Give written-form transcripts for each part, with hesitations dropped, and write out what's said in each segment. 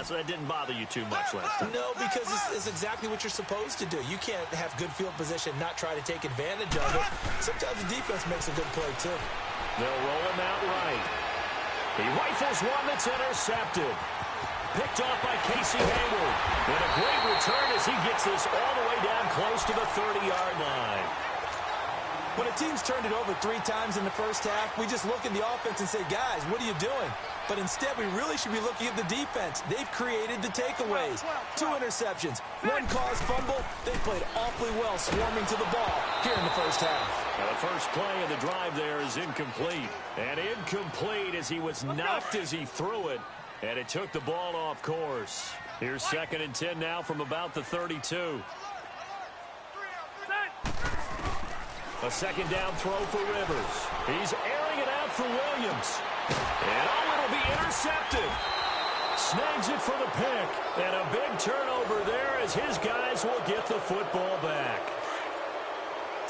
So that didn't bother you too much last time. No, because it's exactly what you're supposed to do. You can't have good field position, not try to take advantage of it. Sometimes the defense makes a good play, too. They'll roll him out right. He rifles one that's intercepted. Picked off by Casey Hayward. And a great return as he gets this all the way down close to the 30-yard line. When a team's turned it over 3 times in the first half, we just look at the offense and say, guys, what are you doing? But instead, we really should be looking at the defense. They've created the takeaways. 2 interceptions, 1 caused fumble. They played awfully well swarming to the ball here in the first half. Now the first play of the drive there is incomplete. And incomplete as he was knocked as he threw it. And it took the ball off course. Here's 2nd and 10 now from about the 32. A second down throw for Rivers. He's airing it out for Williams. And it'll be intercepted. Snags it for the pick. And a big turnover there as his guys will get the football back.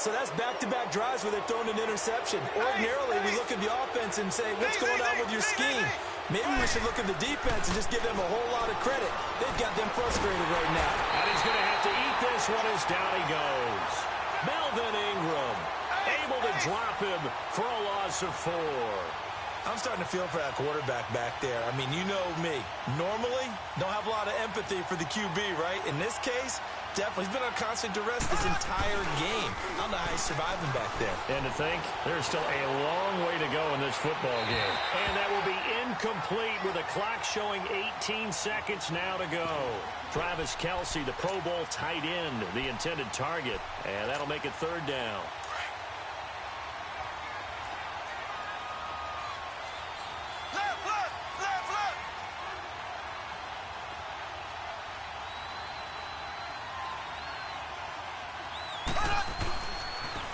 So that's back-to-back drives where they've thrown an interception. Ordinarily, we look at the offense and say, what's going on with your scheme? Maybe we should look at the defense and just give them a whole lot of credit. They've got them frustrated right now. And he's going to have to eat this one as down he goes. Melvin Ingram able to drop him for a loss of 4. I'm starting to feel for that quarterback back there. I mean, you know me. Normally, don't have a lot of empathy for the QB, right? In this case, definitely. He's been on constant duress this entire game. I don't know how he's surviving back there. And to think, there's still a long way to go in this football game. And that will be incomplete with the clock showing 18 seconds now to go. Travis Kelce, the Pro Bowl tight end, the intended target. And that'll make it 3rd down.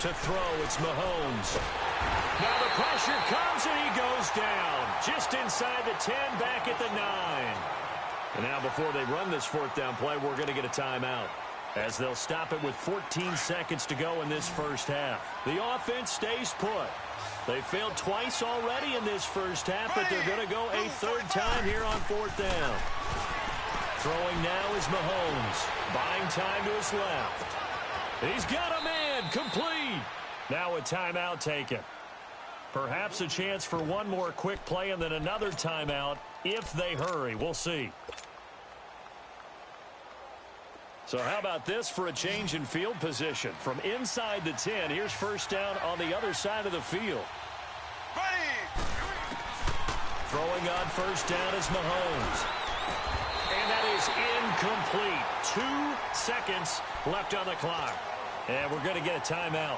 To throw, it's Mahomes. Now the pressure comes and he goes down. Just inside the 10, back at the 9. And now before they run this 4th down play, we're going to get a timeout. As they'll stop it with 14 seconds to go in this first half. The offense stays put. They failed twice already in this first half, but they're going to go a 3rd time here on 4th down. Throwing now is Mahomes. Buying time to his left. He's got a man, complete. Now a timeout taken. Perhaps a chance for one more quick play and then another timeout if they hurry. We'll see. So how about this for a change in field position? From inside the 10, here's 1st down on the other side of the field. Throwing on 1st down is Mahomes. And that is incomplete. 2 seconds left on the clock. And we're going to get a timeout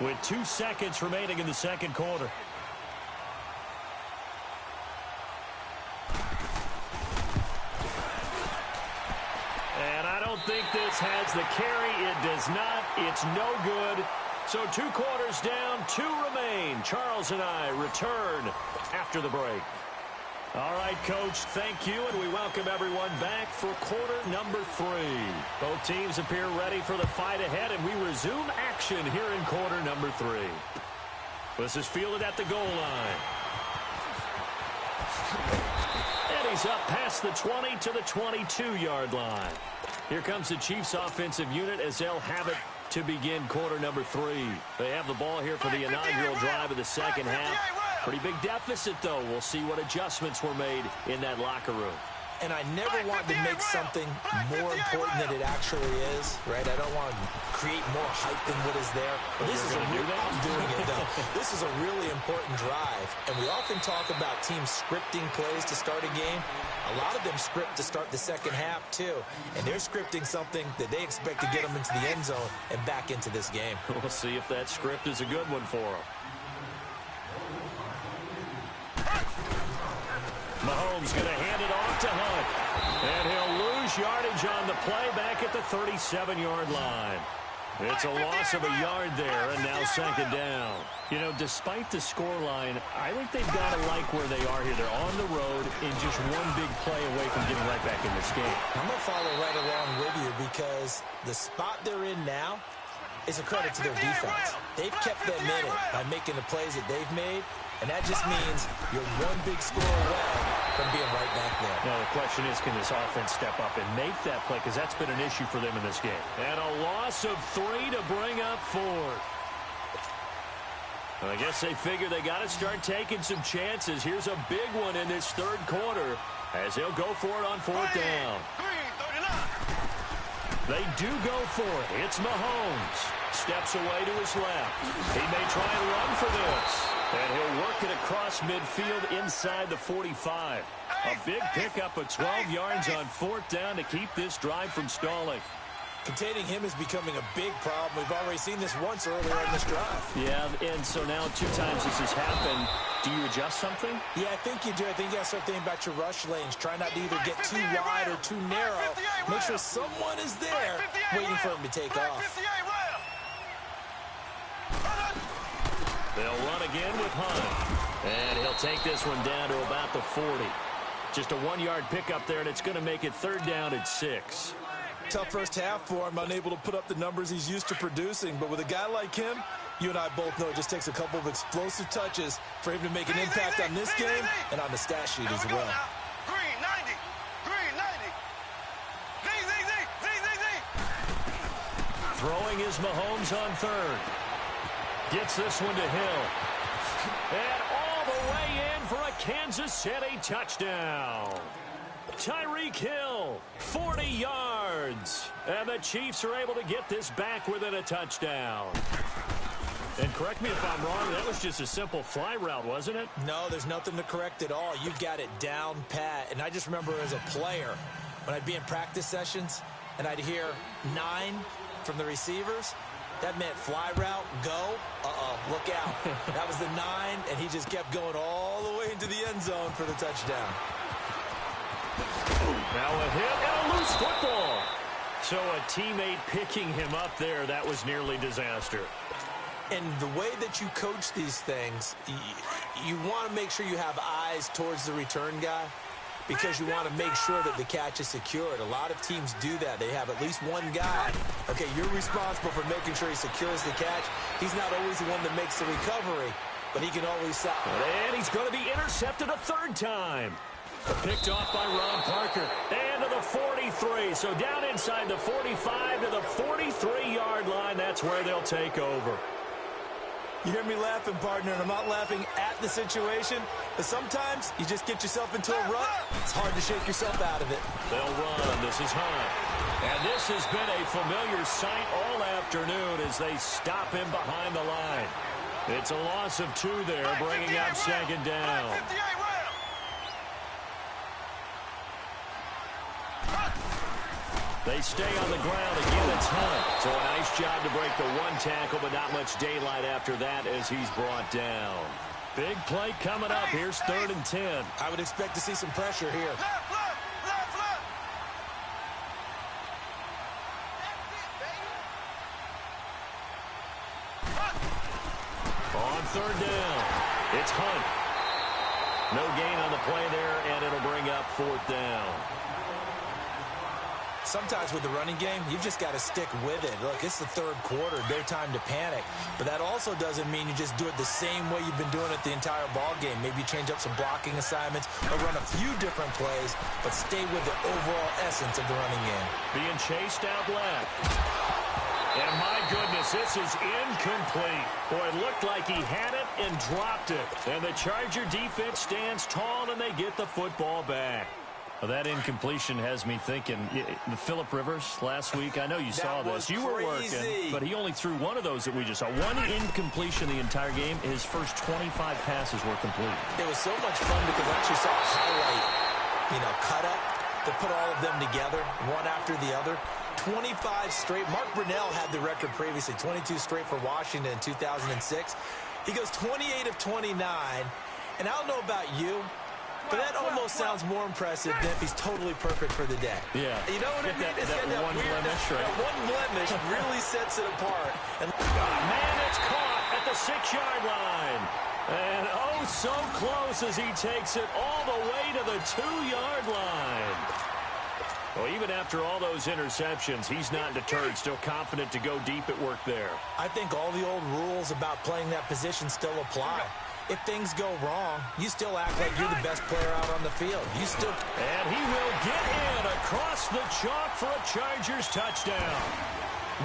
with 2 seconds remaining in the 2nd quarter. And I don't think this has the carry. It does not. It's no good. So 2 quarters down, 2 remain. Charles and I return after the break. All right, Coach, thank you, and we welcome everyone back for quarter number 3. Both teams appear ready for the fight ahead, and we resume action here in quarter number 3. This is fielded at the goal line. And he's up past the 20 to the 22-yard line. Here comes the Chiefs' offensive unit as they'll have it to begin quarter number 3. They have the ball here for the inaugural drive of the 2nd half. Pretty big deficit, though. We'll see what adjustments were made in that locker room. And I never want to make something more important than it actually is, right? I don't want to create more hype than what is there. But this is I'm doing it, though. This is a really important drive. And we often talk about teams scripting plays to start a game. A lot of them script to start the 2nd half, too. And they're scripting something that they expect to get them into the end zone and back into this game. We'll see if that script is a good one for them. Mahomes going to hand it off to Hunt. And he'll lose yardage on the play back at the 37-yard line. It's a loss of a yard there, and now 2nd down. You know, despite the scoreline, I think they've got to like where they are here. They're on the road in just one big play away from getting right back in this game. I'm going to follow right along with you because the spot they're in now is a credit to their defense. They've kept them in it by making the plays that they've made. And that just means you're one big score away from being right back there. Now, the question is, can this offense step up and make that play? Because that's been an issue for them in this game. And a loss of 3 to bring up 4. I guess they figure they got to start taking some chances. Here's a big one in this third quarter as they'll go for it on 4th down. They do go for it. It's Mahomes. Steps away to his left. He may try and run for this. And he'll work it across midfield inside the 45. A big pickup of 12 yards on 4th down to keep this drive from stalling. Containing him is becoming a big problem. We've already seen this once earlier in this drive. Yeah, and so now 2 times this has happened. Do you adjust something? Yeah, I think you do. I think you got to start thinking about your rush lanes. Try not to either get too wide or too narrow. Make sure someone is there waiting for him to take off. They'll run again with Hunt. And he'll take this one down to about the 40. Just a 1-yard pickup there, and it's going to make it 3rd down and 6. Tough first half for him, unable to put up the numbers he's used to producing. But with a guy like him, you and I both know it just takes a couple of explosive touches for him to make an impact on this game and on the stat sheet as well. Green 90. Green 90. Throwing is Mahomes on 3rd. Gets this one to Hill. And all the way in for a Kansas City touchdown. Tyreek Hill, 40 yards. And the Chiefs are able to get this back within a touchdown. And correct me if I'm wrong, that was just a simple fly route, wasn't it? No, there's nothing to correct at all. You've got it down pat. And I just remember as a player, when I'd be in practice sessions and I'd hear 9 from the receivers, that meant fly route, go, look out. That was the 9, and he just kept going all the way into the end zone for the touchdown. Now a hit and a loose football. So a teammate picking him up there, that was nearly disaster. And the way that you coach these things, you want to make sure you have eyes towards the return guy because you want to make sure that the catch is secured. A lot of teams do that. They have at least one guy. Okay, you're responsible for making sure he secures the catch. He's not always the one that makes the recovery, but he can always stop. And he's going to be intercepted a 3rd time. Picked off by Ron Parker. And to the 43. So down inside the 45 to the 43-yard line. That's where they'll take over. You hear me laughing, partner, and I'm not laughing at the situation, but sometimes you just get yourself into a rut. It's hard to shake yourself out of it. They'll run. This is Hunt. And this has been a familiar sight all afternoon as they stop him behind the line. It's a loss of 2 there, bringing up 2nd down. They stay on the ground. Again, it's Hunt. So a nice job to break the 1 tackle, but not much daylight after that as he's brought down. Big play coming up. Here's 3rd and 10. I would expect to see some pressure here. On 3rd down, it's Hunt. No gain on the play there, and it'll bring up 4th down. Sometimes with the running game, you've just got to stick with it. Look, it's the 3rd quarter. No time to panic. But that also doesn't mean you just do it the same way you've been doing it the entire ball game. Maybe change up some blocking assignments or run a few different plays, but stay with the overall essence of the running game. Being chased out left. And my goodness, this is incomplete. Boy, it looked like he had it and dropped it. And the Charger defense stands tall, and they get the football back. Well, that incompletion has me thinking, Phillip Rivers last week, I know you saw this. You were working, but he only threw one of those that we just saw. 1 incompletion the entire game. His first 25 passes were complete. It was so much fun because I actually saw a highlight, cut up to put all of them together, one after the other. 25 straight. Mark Brunell had the record previously, 22 straight for Washington in 2006. He goes 28 of 29, and I don't know about you, but that almost sounds more impressive than if he's totally perfect for the day. Yeah. You know what I mean? It's that one blemish, right? That one blemish really sets it apart. And man, it's caught at the 6-yard line. And oh, so close as he takes it all the way to the 2-yard line. Well, even after all those interceptions, he's not deterred, still confident to go deep at work there. I think all the old rules about playing that position still apply. if things go wrong, you still act like you're the best player out on the field. You still... And he will get in across the chalk for a Chargers touchdown.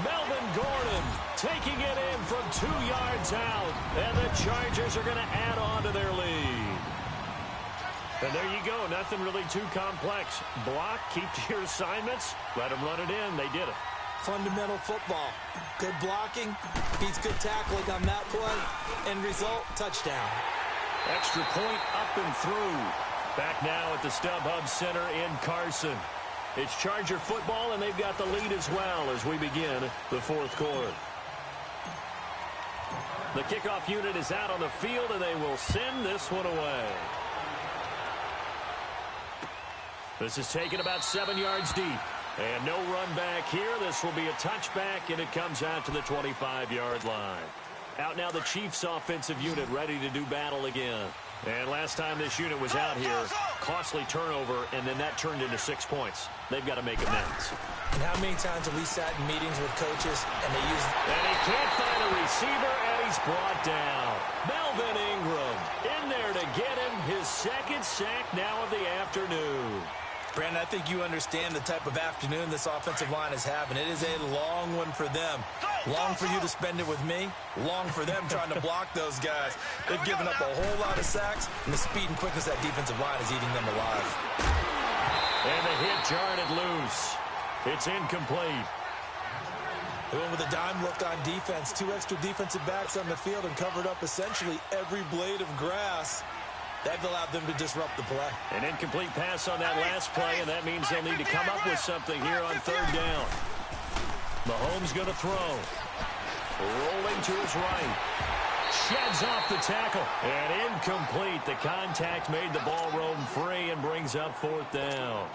Melvin Gordon taking it in from 2 yards out. And the Chargers are going to add on to their lead. And there you go. Nothing really too complex. Block, keep to your assignments, let them run it in. They did it. Fundamental football. Good blocking, beats good tackling on that play. End result, touchdown. Extra point up and through. Back now at the StubHub Center in Carson. It's Charger football, and they've got the lead as well as we begin the fourth quarter. The kickoff unit is out on the field, and they will send this one away. This is taken about 7 yards deep. And no run back here. This will be a touchback, and it comes out to the 25-yard line. Out now the Chiefs offensive unit ready to do battle again. And last time this unit was out here, costly turnover, and then that turned into 6 points. They've got to make amends. And how many times have we sat in meetings with coaches and they use... And he can't find a receiver, and he's brought down. Melvin Ingram in there to get him his second sack now of the afternoon. Brandon, I think you understand the type of afternoon this offensive line is having. It is a long one for them. Long for you to spend it with me. Long for them trying to block those guys. They've given up a whole lot of sacks, and the speed and quickness of that defensive line is eating them alive. And the hit jarred it loose. It's incomplete. They went with a dime look on defense. 2 extra defensive backs on the field and covered up essentially every blade of grass. That allowed them to disrupt the play. An incomplete pass on that last play, and that means they'll need to come up with something here on third down. Mahomes going to throw. Rolling to his right. Sheds off the tackle. And incomplete. The contact made the ball roam free and brings up fourth down.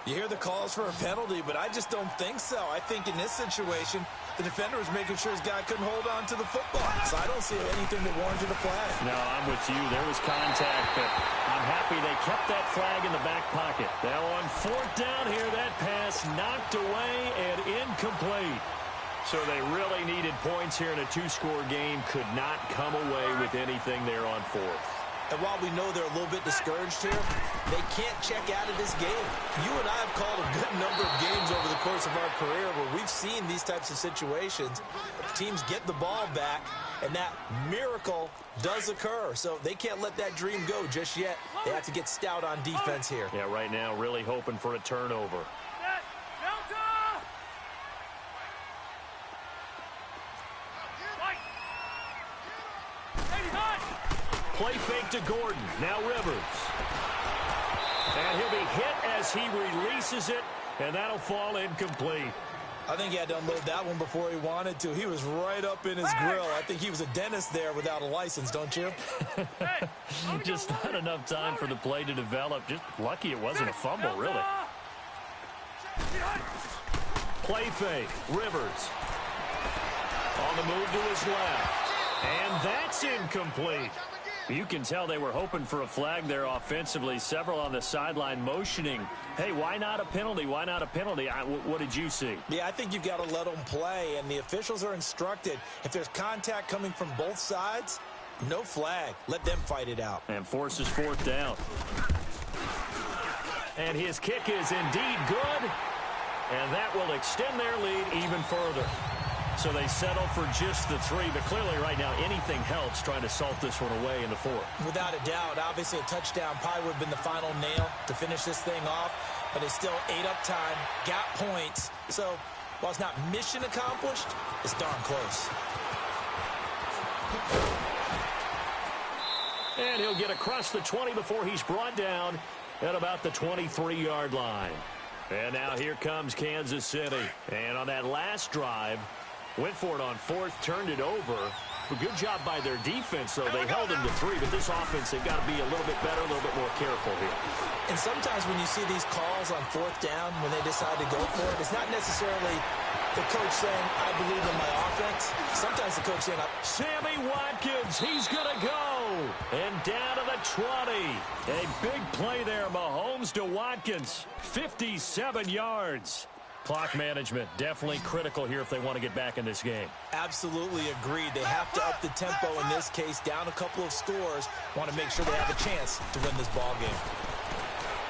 You hear the calls for a penalty, but I just don't think so. I think in this situation, the defender was making sure his guy couldn't hold on to the football. So I don't see anything that warranted a flag. No, I'm with you. There was contact, but I'm happy they kept that flag in the back pocket. Now on fourth down here, that pass knocked away and incomplete. So they really needed points here in a 2-score game. Could not come away with anything there on fourth. And while we know they're a little bit discouraged here, they can't check out of this game. You and I have called a good number of games over the course of our career where we've seen these types of situations. Teams get the ball back, and that miracle does occur. So they can't let that dream go just yet. They have to get stout on defense here. Yeah, right now really hoping for a turnover. Play fake to Gordon. Now Rivers. And he'll be hit as he releases it, and that'll fall incomplete. I think he had to unload that one before he wanted to. He was right up in his grill. I think he was a dentist there without a license, don't you? Just not enough time for the play to develop. Just lucky it wasn't a fumble, really. Play fake. Rivers. On the move to his left. And that's incomplete. You can tell they were hoping for a flag there offensively. Several on the sideline motioning. Hey, why not a penalty? Why not a penalty? What did you see? Yeah, I think you've got to let them play, and the officials are instructed. If there's contact coming from both sides, no flag. Let them fight it out. And forces fourth down. And his kick is indeed good. And that will extend their lead even further. So they settle for just the 3, but clearly right now anything helps trying to salt this one away in the 4th. Without a doubt, obviously a touchdown probably would have been the final nail to finish this thing off, but it's still ate up time, got points. So while it's not mission accomplished, it's darn close. And he'll get across the 20 before he's brought down at about the 23-yard line. And now here comes Kansas City. And on that last drive, went for it on 4th, turned it over. A good job by their defense, though. They held them to 3, but this offense, they've got to be a little bit better, a little bit more careful here. And sometimes when you see these calls on 4th down, when they decide to go for it, it's not necessarily the coach saying, I believe in my offense. Sometimes the coach saying, Sammy Watkins, he's going to go. And down to the 20. A big play there, Mahomes to Watkins. 57 yards. Clock management, definitely critical here if they want to get back in this game. Absolutely agreed. They have to up the tempo in this case, down a couple of scores. Want to make sure they have a chance to win this ball game.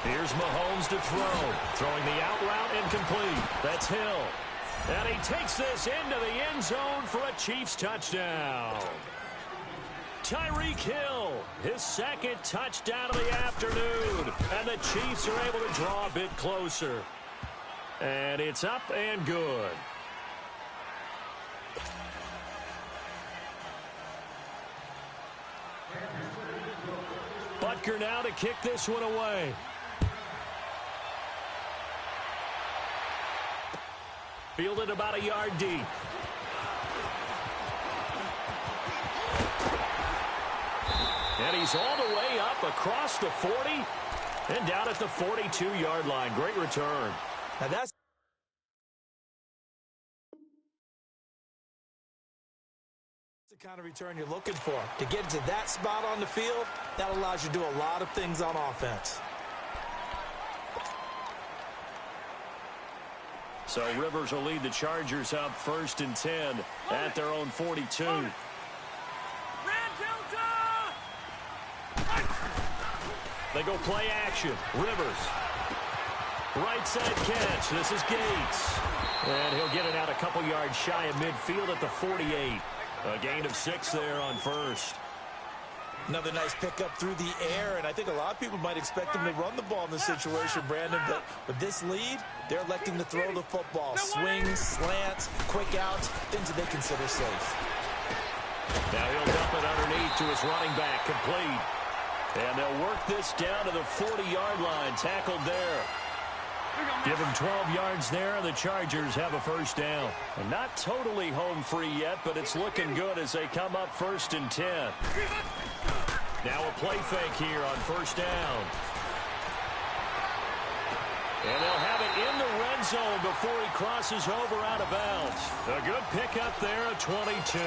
Here's Mahomes to throw. Throwing the out route incomplete. That's Hill. And he takes this into the end zone for a Chiefs touchdown. Tyreek Hill, his second touchdown of the afternoon. And the Chiefs are able to draw a bit closer. And it's up and good. Butker now to kick this one away. Fielded about a yard deep. And he's all the way up across the 40 and down at the 42-yard line. Great return. Now that's the kind of return you're looking for. To get to that spot on the field, that allows you to do a lot of things on offense. So Rivers will lead the Chargers up 1st and 10 at their own 42. They go play action. Rivers. Right side catch. This is Gates. And he'll get it out a couple yards shy of midfield at the 48. A gain of 6 there on 1st. Another nice pickup through the air, and I think a lot of people might expect him to run the ball in this situation, Brandon, but with this lead, they're electing to throw the football. Swings, slants, quick outs, things that they consider safe. Now he'll dump it underneath to his running back, complete. And they'll work this down to the 40-yard line, tackled there. Give him 12 yards there, and the Chargers have a 1st down. And not totally home free yet, but it's looking good as they come up 1st and 10. Now a play fake here on 1st down. And they'll have it in the red zone before he crosses over out of bounds. A good pickup there at 22.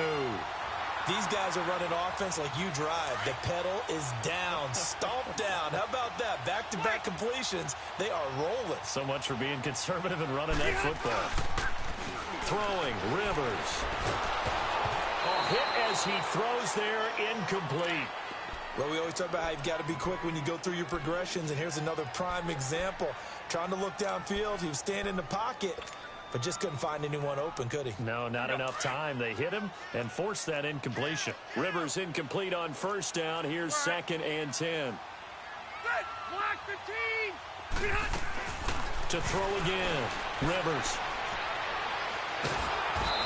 These guys are running offense like you drive. The pedal is down, stomped down. How about that? Back-to-back completions. They are rolling. So much for being conservative and running that football. Throwing, Rivers. A hit as he throws there, incomplete. Well, we always talk about how you've got to be quick when you go through your progressions, and here's another prime example. Trying to look downfield, he was standing in the pocket, but just couldn't find anyone open, could he? No, not enough time. They hit him and forced that incompletion. Rivers incomplete on 1st down. Here's 2nd and 10. To throw again. Rivers.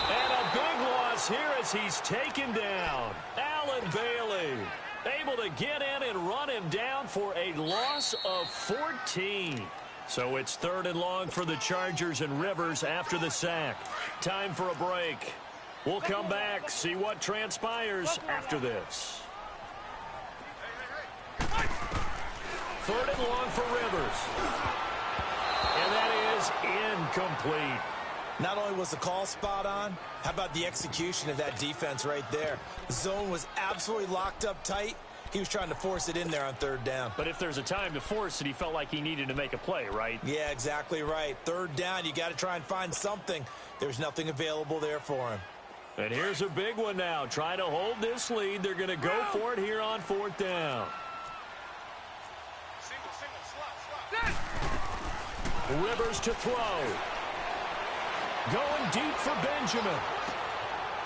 And a big loss here as he's taken down. Allen Bailey able to get in and run him down for a loss of 14. So it's 3rd and long for the Chargers and Rivers after the sack. Time for a break. We'll come back, see what transpires after this. 3rd and long for Rivers. And that is incomplete. Not only was the call spot on, how about the execution of that defense right there? The zone was absolutely locked up tight. He was trying to force it in there on 3rd down. But if there's a time to force it, he felt like he needed to make a play, right? Yeah, exactly right. 3rd down, you got to try and find something. There's nothing available there for him. And here's a big one now. Trying to hold this lead. They're going to go for it here on 4th down. Rivers to throw. Going deep for Benjamin.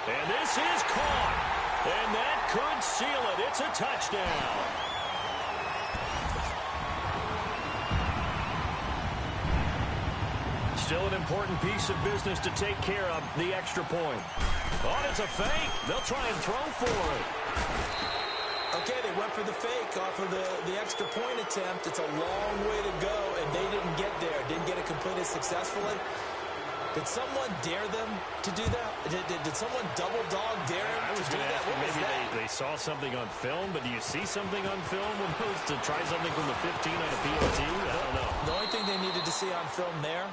And this is caught. And that could seal it. It's a touchdown. Still an important piece of business to take care of, the extra point. Oh, it's a fake. They'll try and throw for it. Okay, they went for the fake off of the extra point attempt. It's a long way to go, and they didn't get there. Didn't get it completed successfully. Did someone dare them to do that? Did someone double dog dare them to do that? Maybe they saw something on film, but do you see something on film when opposed to try something from the 15 on a POT? I don't know. The only thing they needed to see on film there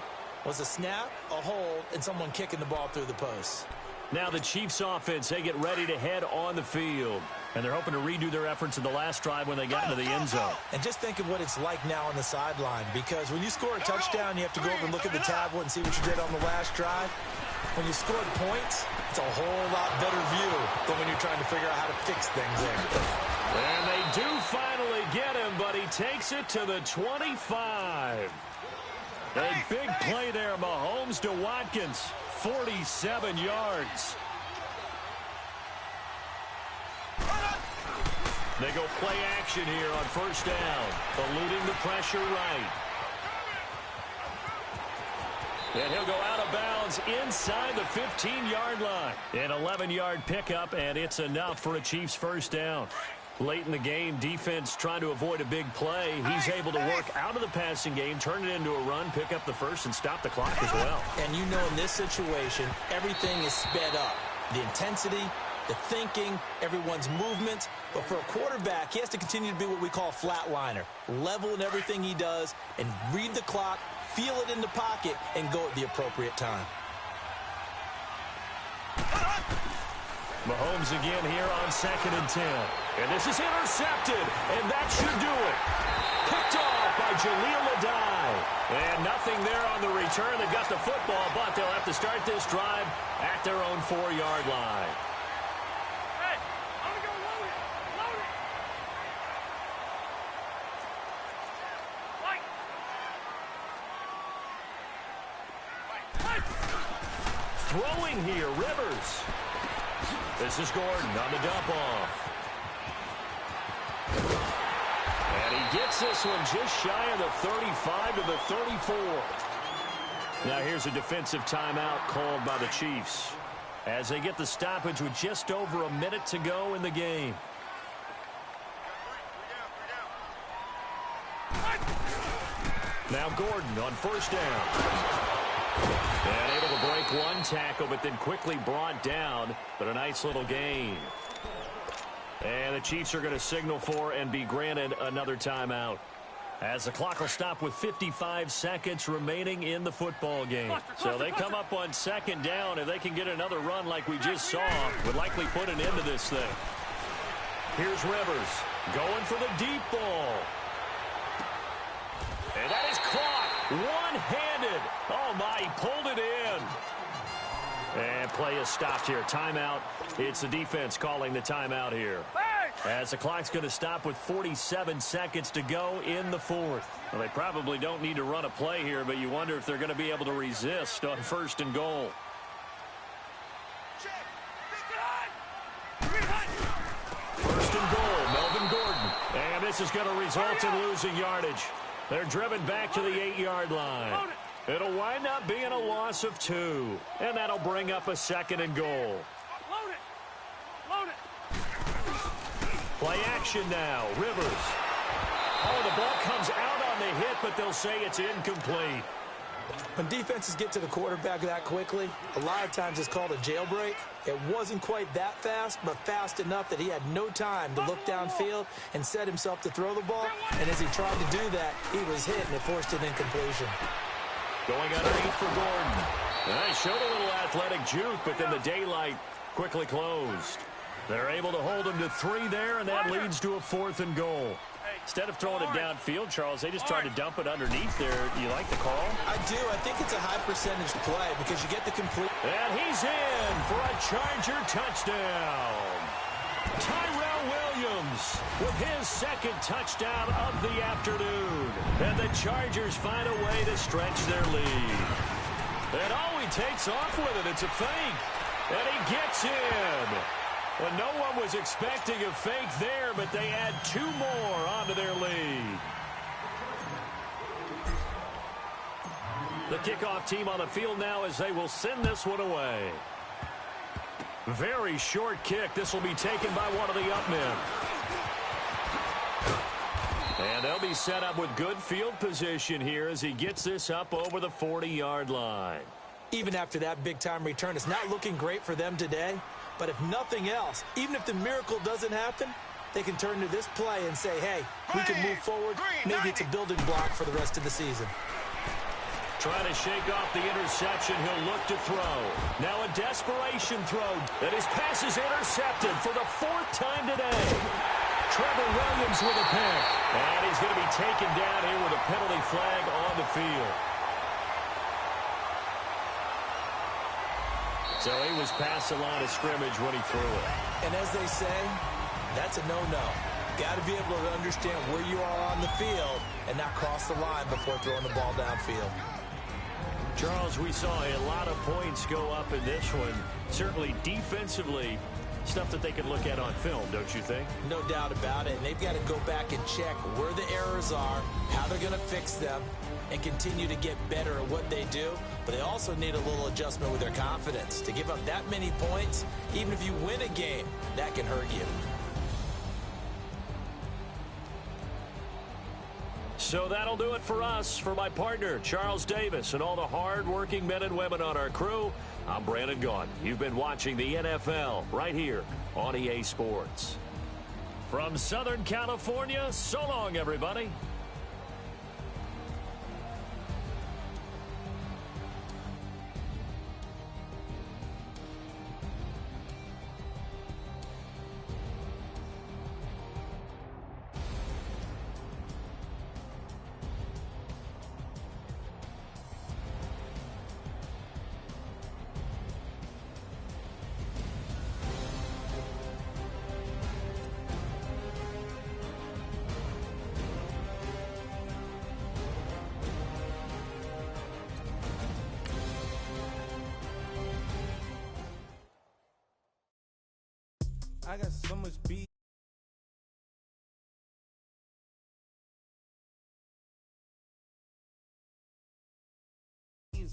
was a snap, a hold, and someone kicking the ball through the post. Now the Chiefs offense, they get ready to head on the field. And they're hoping to redo their efforts in the last drive when they got into the end zone. And just think of what it's like now on the sideline, because when you score a touchdown, you have to go over and look at the tablet and see what you did on the last drive. When you scored points, it's a whole lot better view than when you're trying to figure out how to fix things there. And they do finally get him, but he takes it to the 25. A big play there, Mahomes to Watkins, 47 yards. They go play action here on first down, eluding the pressure right. And he'll go out of bounds inside the 15-yard line. An 11-yard pickup, and it's enough for a Chiefs first down. Late in the game, defense trying to avoid a big play. He's able to work out of the passing game, turn it into a run, pick up the first, and stop the clock as well. And you know in this situation, everything is sped up. The intensity, the thinking, everyone's movement. But for a quarterback, he has to continue to be what we call a flatliner. Level in everything he does and read the clock, feel it in the pocket, and go at the appropriate time. Mahomes again here on 2nd and 10. And this is intercepted, and that should do it. Picked off by Jaleel Adai. And nothing there on the return. They've got the football, but they'll have to start this drive at their own 4-yard line. Hey, I'm going to go load it. Load it. Throwing here, Rivers. This is Gordon on the dump off. And he gets this one just shy of the 35 to the 34. Now here's a defensive timeout called by the Chiefs as they get the stoppage with just over a minute to go in the game. Now Gordon on first down. And able to break one tackle, but then quickly brought down. But a nice little gain. And the Chiefs are going to signal for and be granted another timeout, as the clock will stop with 55 seconds remaining in the football game. So they come up on 2nd down. If they can get another run like we just saw, would likely put an end to this thing. Here's Rivers going for the deep ball. And that is caught one-handed. Oh, my, he pulled it in. And play is stopped here. Timeout. It's the defense calling the timeout here, as the clock's going to stop with 47 seconds to go in the 4th. Well, they probably don't need to run a play here, but you wonder if they're going to be able to resist on 1st and goal. First and goal, Melvin Gordon. And this is going to result in losing yardage. They're driven back to the 8-yard line. It'll wind up being a loss of 2. And that'll bring up a 2nd and goal. Load it. Load it. Play action now. Rivers. Oh, the ball comes out on the hit, but they'll say it's incomplete. When defenses get to the quarterback that quickly, a lot of times it's called a jailbreak. It wasn't quite that fast, but fast enough that he had no time to look downfield and set himself to throw the ball. And as he tried to do that, he was hit, and it forced an incompletion. Going underneath for Gordon. They showed a little athletic juke, but then the daylight quickly closed. They're able to hold him to 3 there, and that leads to a 4th and goal. Instead of throwing it downfield, Charles, they just tried to dump it underneath there. You like the call? I do. I think it's a high percentage play because you get the complete. And he's in for a Charger touchdown. Tyrell Williams with his 2nd touchdown of the afternoon. And the Chargers find a way to stretch their lead. And he takes off with it. It's a fake. And he gets in. Well, no one was expecting a fake there, but they add 2 more onto their lead. The kickoff team on the field now as they will send this one away. Very short kick. This will be taken by one of the up men. And they'll be set up with good field position here as he gets this up over the 40-yard line. Even after that big-time return, it's not looking great for them today. But if nothing else, even if the miracle doesn't happen, they can turn to this play and say, hey, we can move forward. Maybe it's a building block for the rest of the season. Trying to shake off the interception. He'll look to throw. Now a desperation throw. And his pass is intercepted for the 4th time today. Trevor Williams with a pick. And he's going to be taken down here with a penalty flag on the field. So he was past the line of scrimmage when he threw it. And as they say, that's a no-no. Got to be able to understand where you are on the field and not cross the line before throwing the ball downfield. Charles, we saw a lot of points go up in this one. Certainly defensively, stuff that they can look at on film, don't you think? No doubt about it. And they've got to go back and check where the errors are, how they're going to fix them, and continue to get better at what they do. But they also need a little adjustment with their confidence. To give up that many points, even if you win a game, that can hurt you. So that'll do it for us. For my partner, Charles Davis, and all the hard-working men and women on our crew, I'm Brandon Gaudin. You've been watching the NFL right here on EA Sports. From Southern California, so long, everybody. I got so much beat.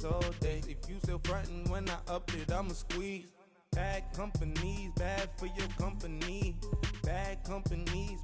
All day. If you still frontin' when I up it, I'ma squeeze. Bad companies, bad for your company. Bad companies.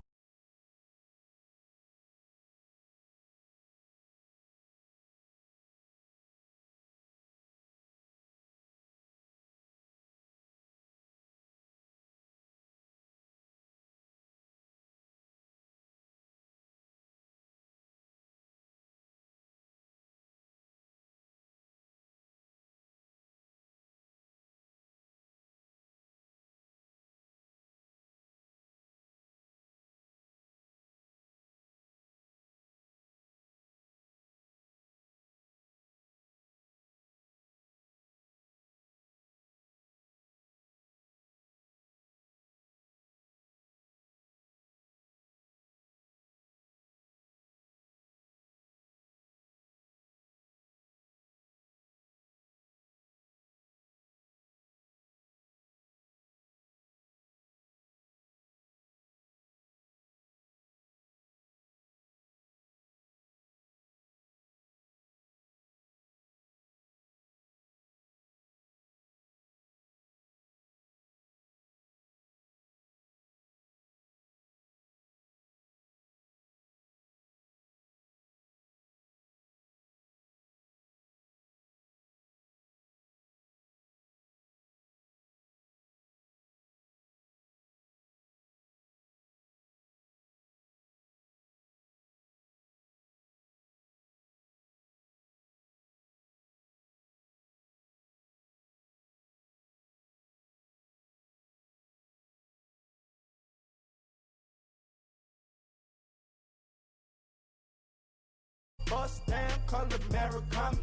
Bust down, color Murakami.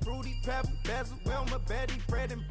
Fruity pebble, bezel, Wilma, Betty, Fred, and